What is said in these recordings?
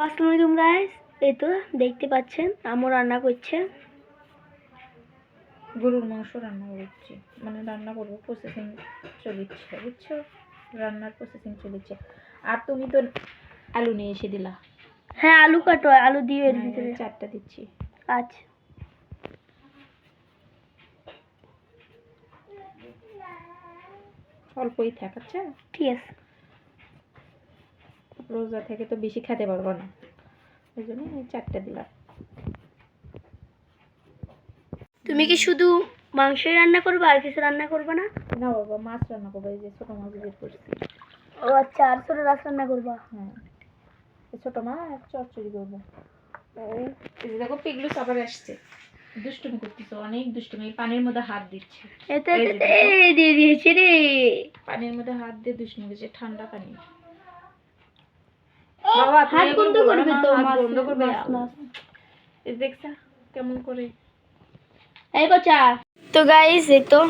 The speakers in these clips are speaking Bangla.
আসসালামু আলাইকুম গাইস, এই তো দেখতে পাচ্ছেন আম্মু রান্না করছে। গরুর মাংস রান্না করছি, মানে রান্না করবো, প্রসেসিং চলছে, বুঝছো? রান্নার প্রসেসিং চলছে। আর তুমি তো আলু নিয়ে এসে দিলা। হ্যাঁ, আলু কাটো, আলু দিয়ে এর হ্যাঁ, ভিতরে 4টা দিচ্ছি। আচ্ছা, অল্পই থাক, আচ্ছা ঠিক আছে। রোজা থেকে তো বেশি খেতে পারবো না, ওই জন্য 4টা দিলাম। তুমি কি শুধু মাংসই রান্না করবে, আর কিছু রান্না করবে না? না বাবা, মাছ রান্না করবো, এই যে ছোটো মাছ বের করছি। ও আচ্ছা, আর ছোট মাছ রান্না করবা? হ্যাঁ, এই ছোটো মাছ চচ্চড়ি করবো। এই যে দেখো পিগলু আবার আসছে, দুষ্টুমি করতেছে, অনেক দুষ্টুমি, পানির মধ্যে হাত দিচ্ছে। এটা দিয়ে দিয়েছি রে, পানির মধ্যে হাত দিয়ে দুষ্টুমি করছে, ঠান্ডা পানি। বাবা হাত বন্ধ করবে তো, হাত বন্ধ করবে। মাছ এই দেখছা কেমন করে। এই বাচ্চা। তো গাইস, এই তো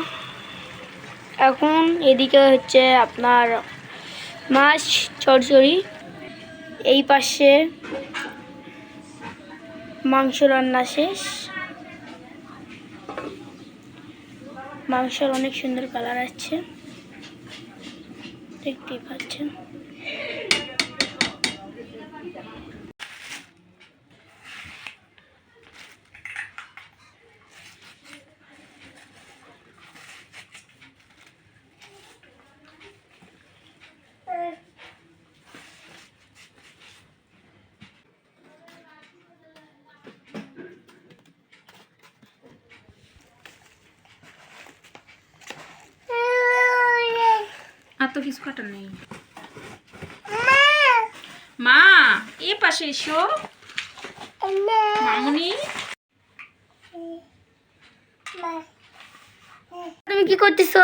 এখন এদিকে হচ্ছে আপনার মাছ চচ্চড়ি, এই পাশে মাংস রান্না শেষ। মাংসের অনেক সুন্দর কালার আসছে, দেখতেই পাচ্ছেন। আর তো কিছু কাটার নেই। মা এ পাশে এসো, মামুনি। তুমি কি করতেছো?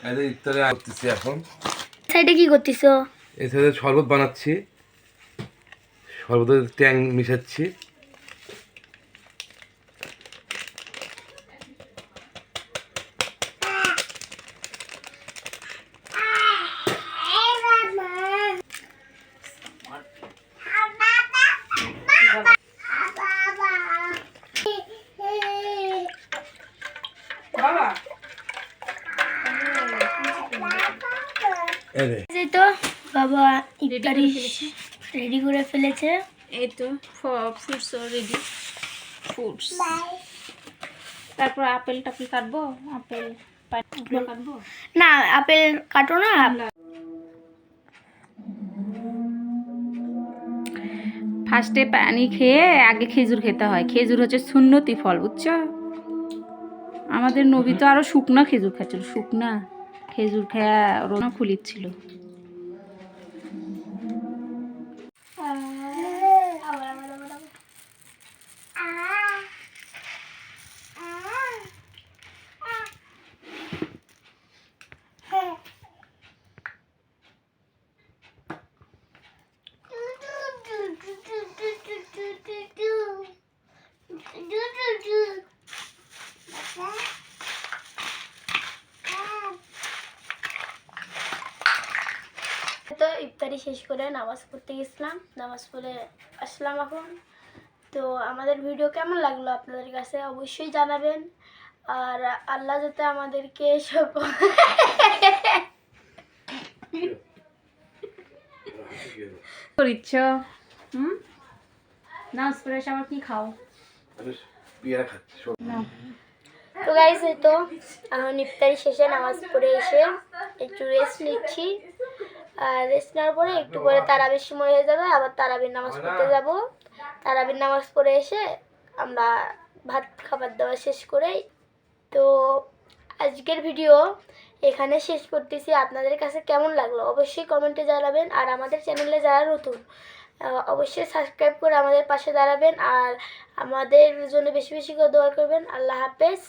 এই ইফতারে করতেছি এখন। সাইডে কি করতেছো? এই সাথে শরবত বানাচ্ছি, শরবতের ট্যাং মিশাচ্ছি। বাবা এই তো বাবা ইফতারি রেডি করে ফেলেছে। এই তো ফ্রুটস রেডি, ফ্রুটস। তারপর আপেল টাপেল কাটবো, আপেল পাইনাপেল কাটবো। না, আপেল কাটো না। ফার্স্টে পানি খেয়ে আগে খেজুর খেতে হয়। খেজুর হচ্ছে সুন্নতি ফল, বুঝছো? আমাদের নবী তো আরো শুকনা খেজুর খাচ্ছিল, শুকনা খেজুর খেয়া রোনা খুলিচ্ছিল। তো ইফতারি শেষ করে নামাজ পড়তে গেছিলাম, নামাজ পড়ে আসলাম এখন। তো আমাদের ভিডিও কেমন লাগলো আপনাদের কাছে অবশ্যই জানাবেন, আর আল্লাহ যাতে আমাদেরকে সব করিচ্ছ নামাজ পড়ে এসে আবার কি খাও? পেয়ারা খাচ্ছি। তো গাইস, এই তো এখন ইফতারি শেষে নামাজ পড়ে এসে একটু রেস্ট নিচ্ছি। আর রেস্ট নেওয়ার পরে একটু পরে তারাবির সময় হয়ে যাবে, আবার তারাবির নামাজ পড়তে যাব। তারাবির নামাজ পড়ে এসে আমরা ভাত খাবার দাবার শেষ করেই তো আজকের ভিডিও এখানে শেষ করতেছি। আপনাদের কাছে কেমন লাগলো অবশ্যই কমেন্টে জানাবেন, আর আমাদের চ্যানেলে যারা নতুন অবশ্যই সাবস্ক্রাইব করে আমাদের পাশে দাঁড়াবেন, আর আমাদের জন্য বেশি বেশি করে দোয়া করবেন। আল্লাহ হাফেজ।